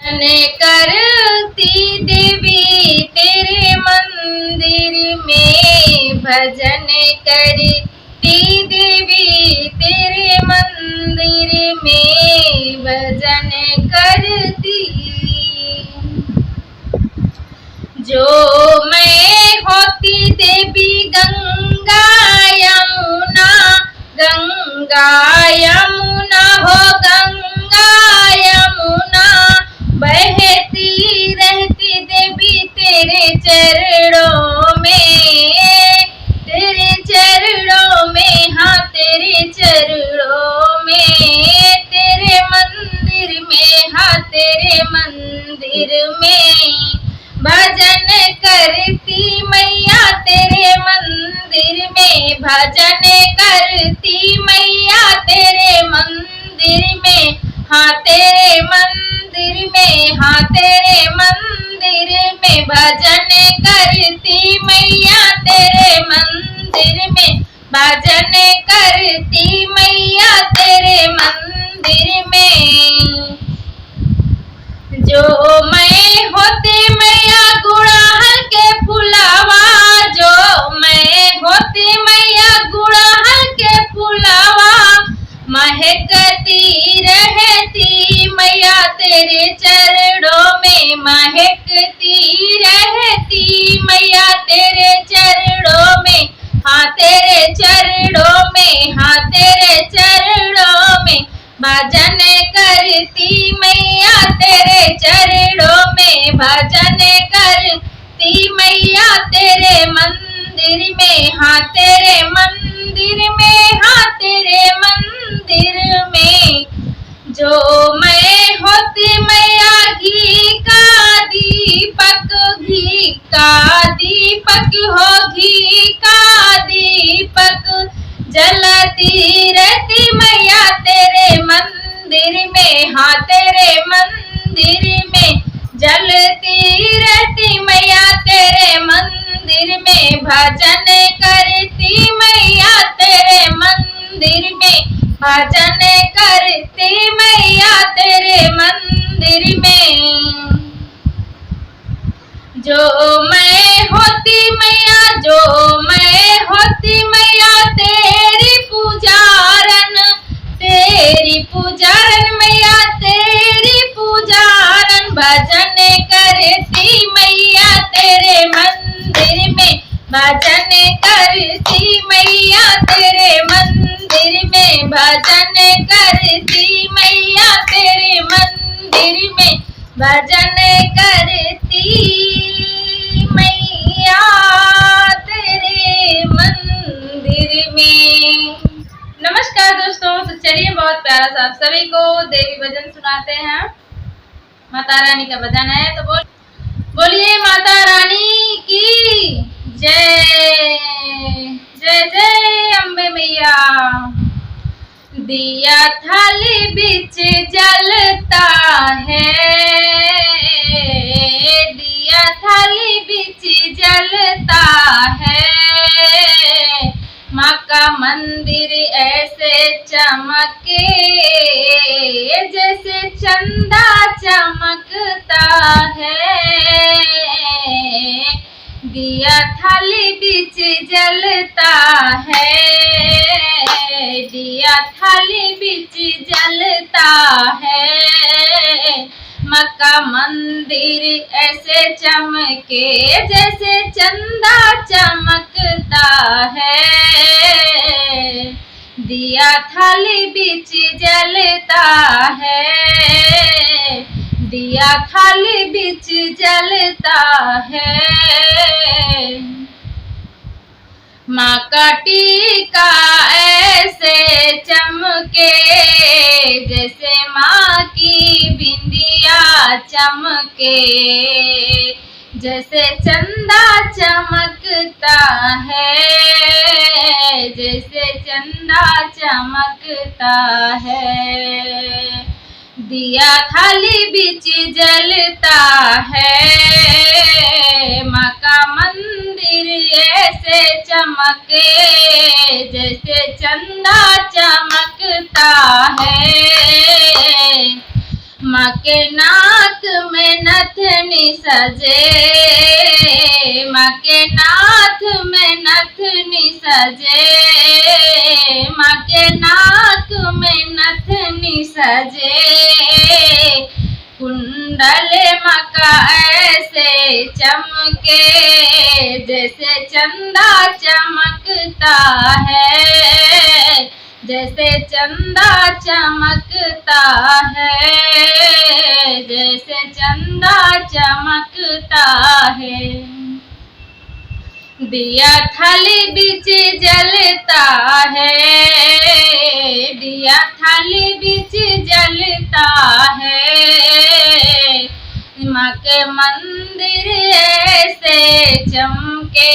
ने करती देवी तेरे मंदिर में, भजन करती देवी तेरे मंदिर में, भजन करती। जो मैं होती देवी गंगा यमुना, गंगा यमुना हो गंगा यमुना, बहती रहती देवी तेरे चरणों में, तेरे चरणों में, हाँ तेरे चरणों में, तेरे मंदिर में, हाँ तेरे मंदिर में, भजन करती मैया तेरे मंदिर में, भजन करती मैया तेरे मंदिर में, हाँ तेरे मंदिर में, हाँ तेरे मंदिर में, भजन करती मैया तेरे मंदिर में, भजन करती मैया तेरे मंदिर में। जो मैं होती मैया गुड़हल के फुलावा, जो मैं होती मैया गुड़हल के फुलावा, महकती रहती मैया तेरे चरणों में, महकती रहती मैया तेरे चरणों में, हाँ तेरे चरणों में, हाँ तेरे चरणों में, भजन करती मैया तेरे चरणों में, भजन करती मैया तेरे मंदिर में, हाँ तेरे मंदिर में, हाँ तेरे मंदिर में। जो मैं होती मैया घी का दीपक, घी का दीपक हो घी का दीपक, जलती रहती मैया तेरे मंदिर में, हाँ तेरे मंदिर में, जलती रहती मैया तेरे मंदिर में, भजन करती मैया तेरे मंदिर में, भजन करती मैया तेरे मंदिर में। जो मैं होती मैया, जो मैं होती मैया तेरी पुजारन, तेरी पुजारन मैया तेरी पुजारन, भजन करती मैया तेरे मंदिर में, भजन करती मैया तेरे मंदिर में, भजन करती मैया तेरे मंदिर में, भजन करती मैया तेरे मंदिर में। नमस्कार दोस्तों, तो चलिए बहुत प्यारा सा आप सभी को देवी भजन सुनाते हैं। माता रानी का भजन है, तो बोलिए माता रानी की जय। जय जय अम्बे मैया। दिया थाली बीच जलता है, दिया थाली बीच जलता है, माँ का मंदिर ऐसे चमके जैसे चंदा चमकता है, दिया थाली बीच जलता है, दिया थाली बीच जलता है, मक्का मंदिर ऐसे चमके जैसे चंदा चमकता है, दिया थाली बीच जलता है, दिया थाली बीच जलता है। माँ का टीका ऐसे चमके जैसे माँ की बिंदिया चमके, जैसे चंदा चमकता है, जैसे चंदा चमकता है, दिया थाली बीच जलता है, माँ का मंदिर ऐसे चमके जैसे चंदा चमकता है, माँ के नाक में नथनी सजे, माँ के नाक में नथनी सजे, माँ के नाक में नथनी सजे, कुंडल माँ का ऐसे चमके जैसे चंदा चमकता है, जैसे चंदा चमकता है, जैसे चंदा चमकता है। दिया थाली बीच जलता है, दिया थाली बीच जलता है, माँ के मंदिर ऐसे चमके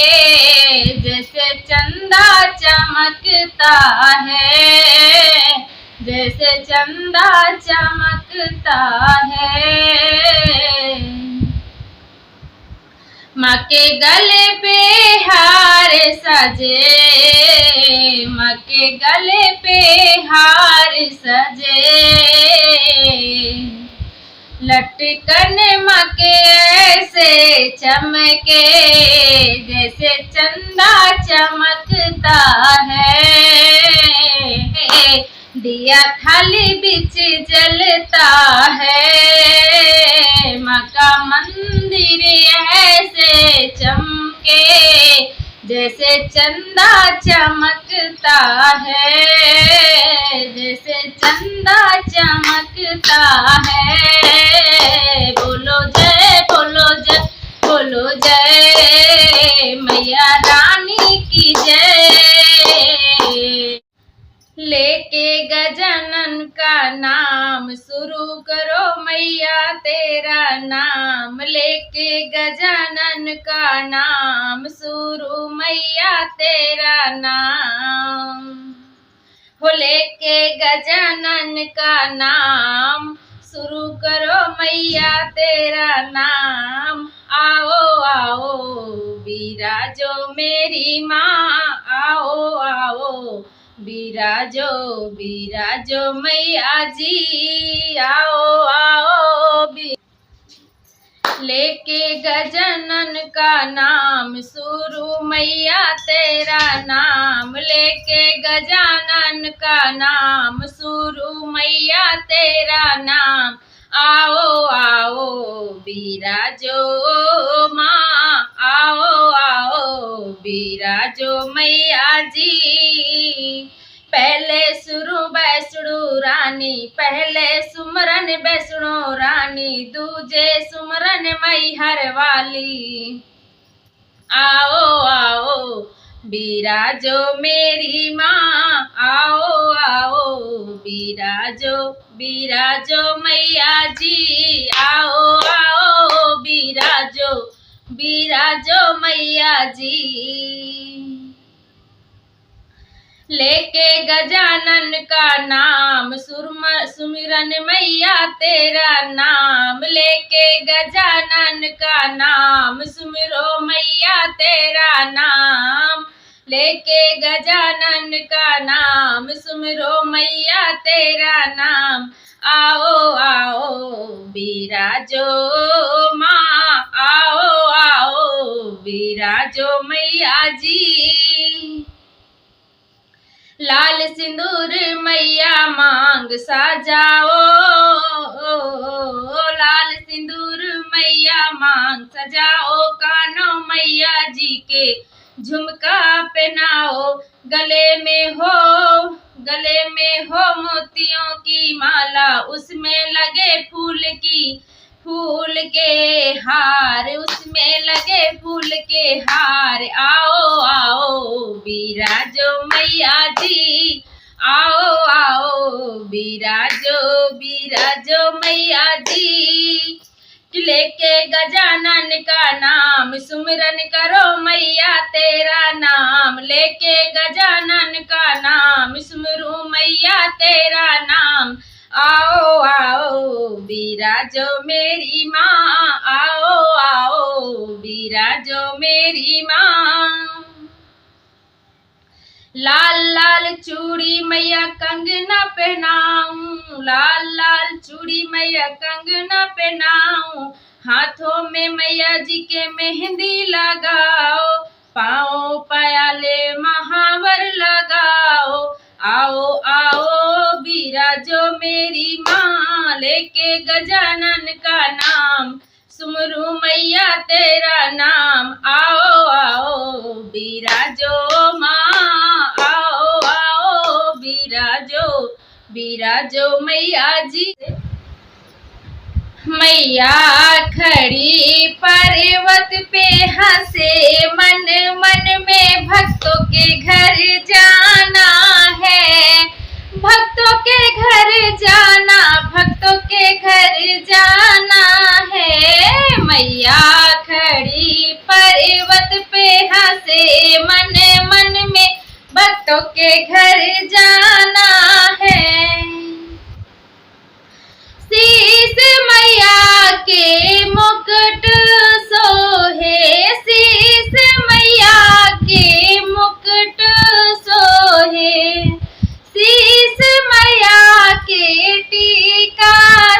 जैसे चंदा चमकता है, जैसे चंदा चमकता है। माँ के गले पे हार सजे, माँ के गले पे हार सजे, लटकन माँ के ऐसे चमके जैसे चंदा चमकता है, दिया थाली बीच जलता है, माँ का मंदिर ऐसे चमके जैसे चंदा चमकता है, जैसे चंदा चमकता है। बोलो जय बोलो जय बोलो जय मैया रानी की जय। लेके गजानन का नाम शुरू करो मैया तेरा नाम, लेके गजानन का नाम शुरू मैया तेरा नाम, हो लेके गजानन का नाम शुरू करो मैया तेरा नाम। आओ आओ विराजो मेरी माँ, आओ आओ विराजो विराजो मैया जी, आओ आओ लेके गजानन का नाम शुरू मैया तेरा नाम, लेके गजानन का नाम शुरू मैया तेरा नाम। आओ आओ विराजो माँ, आओ आओ विराजो मैया जी। पहले शुरू बैसणो रानी, पहले सुमरन बैसणो रानी, दूजे सुमरन मैहर वाली। आओ आओ विराजो मेरी माँ, आओ आओ विराजो विराजो मैया जी, आओ आओ विराजो विराजो मैया जी। लेके गजानन का नाम सुमिरन मैया तेरा नाम, लेके गजानन का नाम सुमिरो मैया तेरा नाम, लेके गजानन का नाम सुमिरो मैया तेरा नाम। आओ आओ विराजो माँ, आओ आओ विराजो मैया जी। लाल सिंदूर मैया मांग सजाओ, लाल सिंदूर मैया मांग सजाओ, कानों मैया जी के झुमका पहनाओ, गले में हो मोतियों की माला, उसमें लगे फूल के हार, उसमें लगे फूल के हार। आओ आओ विराजो मैया जी, आओ आओ विराजो विराजो मैया जी। लेके गजानन का नाम सुमिरन करो मैया तेरा नाम, लेके गजानन का नाम सुमिरो मैया तेरा नाम। आओ आओ विराजो मेरी माँ, आओ आओ विराजो मेरी माँ। लाल लाल चूड़ी मैया कंगना पहनाऊं, लाल लाल चूड़ी मैया कंगना पहनाऊं, हाथों में मैया जी के मेहंदी लगाओ, पाँव पायाले महावर लगाओ, आओ आओ बिराजो मेरी माँ, लेके गजानन का नाम, सुमरू मैया तेरा नाम, आओ आओ बिराजो माँ, आओ आओ बिराजो बिराजो मैया जी। मैया खड़ी पर्वत पे हंसे, मन मन में भक्तों के घर जाना है, भक्तों के घर जाना, भक्तों के घर जाना है। मैया खड़ी पर्वत पे हंसे, मन मन में भक्तों के घर जाना है। शीश मैया के मुकुट सोहे, शीश मैया के मुकुट सोहे, शीश मैया के टीका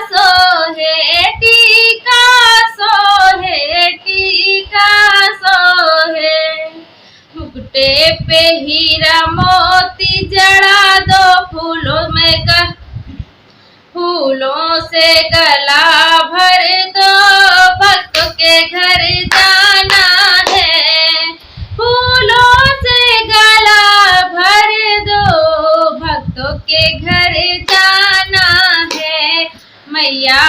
सोहे, टीका सोहे, टीका सोहे, मुकुटे पे हीरा मोती जड़ा दो, फूलों से गला भर दो, भक्तों के घर जाना है, फूलों से गला भर दो, भक्तों के घर जाना है। मैया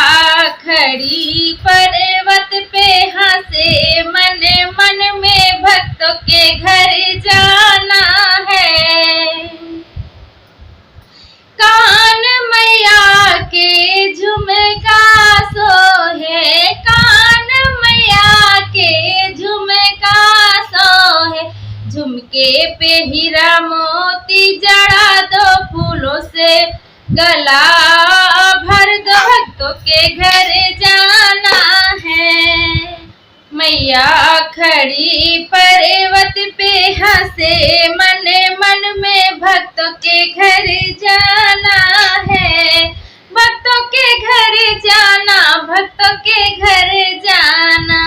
खड़ी पर्वत पे हंसे, मन मन में भक्तों के घर जाना है। कान मैया के झुमका सोहे, कान मैया के झुमका सोहे, झुमके पे हीरा मोती जड़ा दो, फूलों से गला भर दो, भक्तों के घर जाना है। मैया खड़ी पर्वत पे हंसे, मन मन में भक्तों के घर जाना है, भक्तों के घर जाना, भक्तों के घर जाना।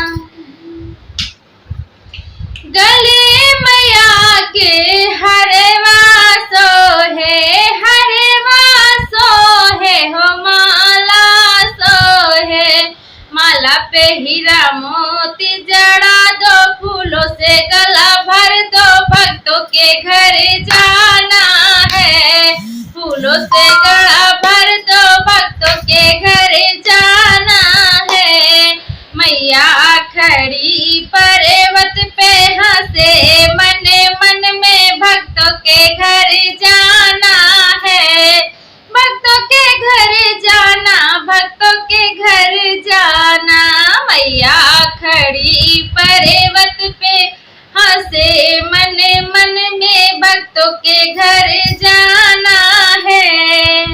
गले मैया के हरवा सोहे, हरवा सोहे हो, माला सोहे, माला पे हीरा मोती जड़ा दो, फूलों से गला भर दो, भक्तों के घर जाना है, फूलों से गला भर दो, भक्तों के घर जाना है। मैया खड़ी पर्वत पे हंसे, मन मन में भक्तों के घर जाना है, भक्तों के घर जाना, भक्तों के घर जाना। मैया खड़ी पर्वत पे हंसे, मन मन में भक्तों के घर जाना है।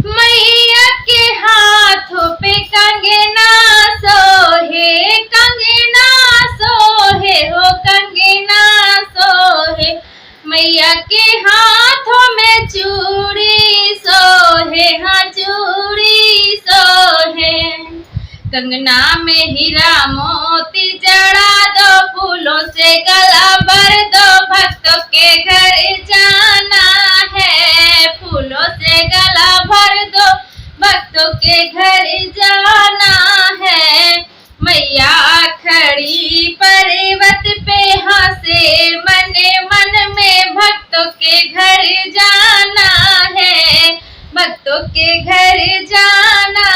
मैया के हाथों पे कंगना सोहे, कंगना सोहे हो, कंगना सोहे, मैया के हाथों में चूड़ी सोहे, हाँ चूड़ी सोहे, कंगना में हीरा मोती जड़ा दो, फूलों से गला भर दो, भक्तों के घर जाना है, फूलों से गला भर दो, भक्तों के घर जाना है। मैया खड़ी पर्वत पे हंसे, मन मन में भक्तों के घर जाना है, भक्तों के घर जाना